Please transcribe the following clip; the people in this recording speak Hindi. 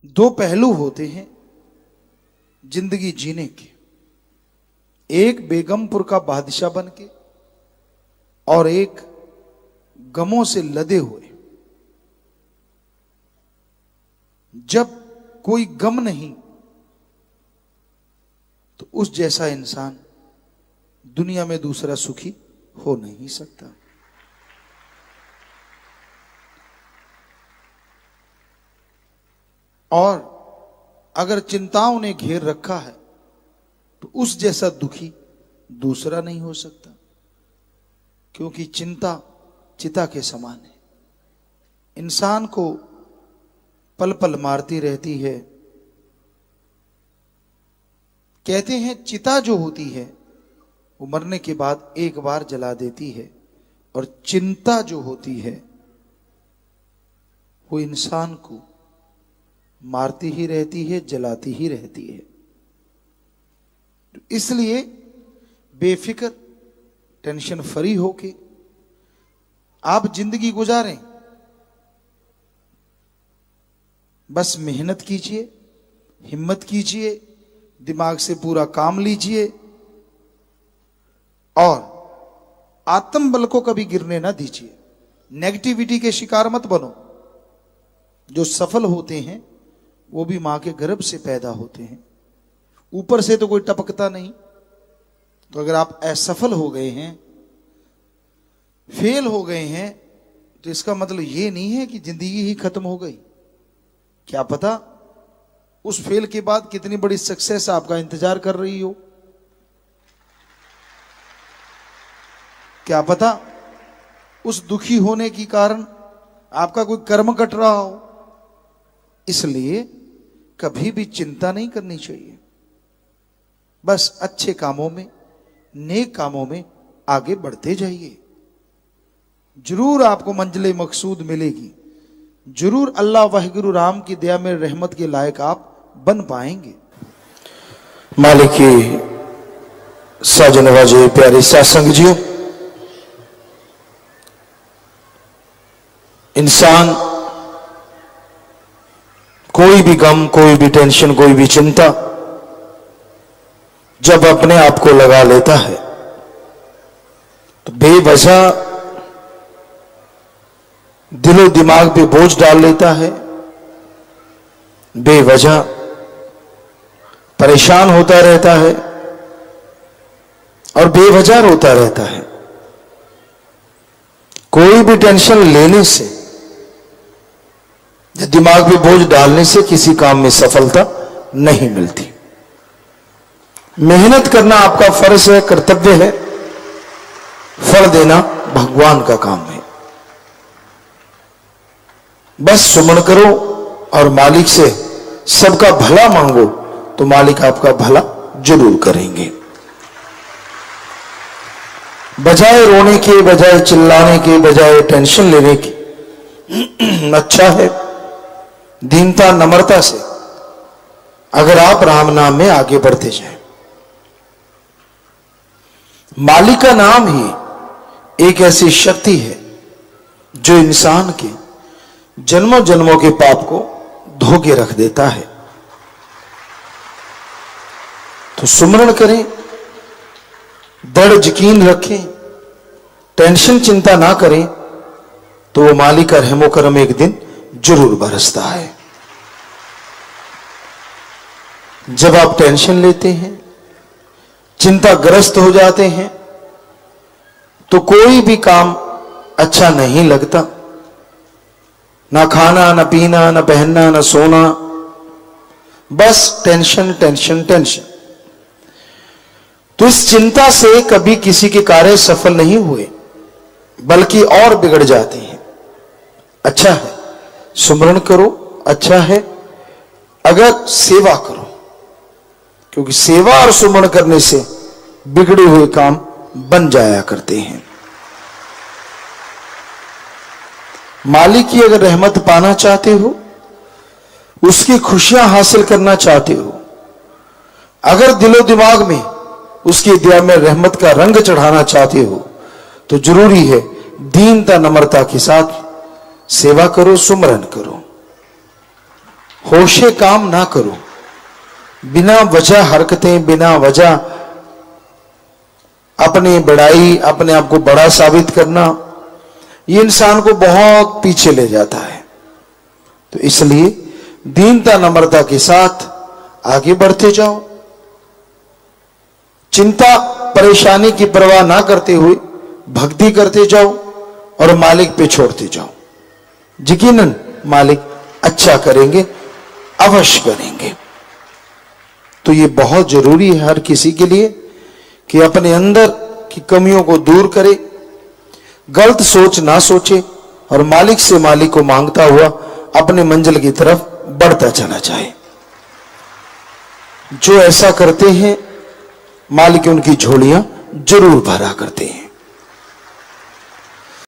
दो पहलू होते हैं जिंदगी जीने के, एक बेगमपुर का बादशाह बन के और एक गमों से लदे हुए। जब कोई गम नहीं तो उस जैसा इंसान दुनिया में दूसरा सुखी हो नहीं सकता। और अगर चिंताओं ने घेर रखा है तो उस जैसा दुखी दूसरा नहीं हो सकता, क्योंकि चिंता चिता के समान है, इंसान को पल पल मारती रहती है। कहते हैं चिता जो होती है वो मरने के बाद एक बार जला देती है, और चिंता जो होती है वो इंसान को मारती ही रहती है, जलाती ही रहती है। तो इसलिए बेफिक्र टेंशन फ्री होके आप जिंदगी गुजारें। बस मेहनत कीजिए, हिम्मत कीजिए, दिमाग से पूरा काम लीजिए और आत्मबल को कभी गिरने ना दीजिए। नेगेटिविटी के शिकार मत बनो। जो सफल होते हैं वो भी मां के गर्भ से पैदा होते हैं, ऊपर से तो कोई टपकता नहीं। तो अगर आप असफल हो गए हैं, फेल हो गए हैं, तो इसका मतलब ये नहीं है कि जिंदगी ही खत्म हो गई। क्या पता उस फेल के बाद कितनी बड़ी सक्सेस आपका इंतजार कर रही हो। क्या पता उस दुखी होने के कारण आपका कोई कर्म कट रहा हो। इसलिए कभी भी चिंता नहीं करनी चाहिए। बस अच्छे कामों में, नेक कामों में आगे बढ़ते जाइए। जरूर आपको मंजिल मकसूद मिलेगी, जरूर अल्लाह वाहिगुरु राम की दया में रहमत के लायक आप बन पाएंगे। मालिक की साजन नवाजे प्यारे सत्संग जियो, इंसान कोई भी गम, कोई भी टेंशन, कोई भी चिंता जब अपने आप को लगा लेता है तो बेवजह दिलो दिमाग पे बोझ डाल लेता है, बेवजह परेशान होता रहता है और बेवजह रोता रहता है। कोई भी टेंशन लेने से, दिमाग पे बोझ डालने से किसी काम में सफलता नहीं मिलती। मेहनत करना आपका फर्ज है, कर्तव्य है, फल देना भगवान का काम है। बस सुमन करो और मालिक से सबका भला मांगो तो मालिक आपका भला जरूर करेंगे। बजाय रोने के, बजाय चिल्लाने के, बजाय टेंशन लेने की, अच्छा है दीनता नम्रता से अगर आप राम नाम में आगे बढ़ते जाएं। मालिक का नाम ही एक ऐसी शक्ति है जो इंसान के जन्मों जन्मों के पाप को धो के रख देता है। तो सुमरण करें, दृढ़ यकीन रखें, टेंशन चिंता ना करें तो वो मालिक का रहमो करम एक दिन जरूर बरसता है। जब आप टेंशन लेते हैं, चिंताग्रस्त हो जाते हैं तो कोई भी काम अच्छा नहीं लगता। ना खाना, ना पीना, ना पहनना, ना सोना, बस टेंशन टेंशन टेंशन। तो इस चिंता से कभी किसी के कार्य सफल नहीं हुए, बल्कि और बिगड़ जाते हैं। अच्छा है सुमरण करो, अच्छा है अगर सेवा करो, क्योंकि सेवा और सुमरण करने से बिगड़े हुए काम बन जाया करते हैं। मालिक की अगर रहमत पाना चाहते हो, उसकी खुशियां हासिल करना चाहते हो, अगर दिलो दिमाग में उसकी दया में रहमत का रंग चढ़ाना चाहते हो, तो जरूरी है दीनता नम्रता के साथ सेवा करो, सुमरन करो। होशे काम ना करो, बिना वजह हरकतें, बिना वजह अपनी बड़ाई, अपने आप को बड़ा साबित करना, ये इंसान को बहुत पीछे ले जाता है। तो इसलिए दीनता नम्रता के साथ आगे बढ़ते जाओ, चिंता परेशानी की परवाह ना करते हुए भक्ति करते जाओ और मालिक पे छोड़ते जाओ। यकीनन मालिक अच्छा करेंगे, अवश्य करेंगे। तो ये बहुत जरूरी है हर किसी के लिए कि अपने अंदर की कमियों को दूर करे, गलत सोच ना सोचे और मालिक से मालिक को मांगता हुआ अपने मंजिल की तरफ बढ़ता चला जाए। जो ऐसा करते हैं मालिक उनकी झोलियां जरूर भरा करते हैं।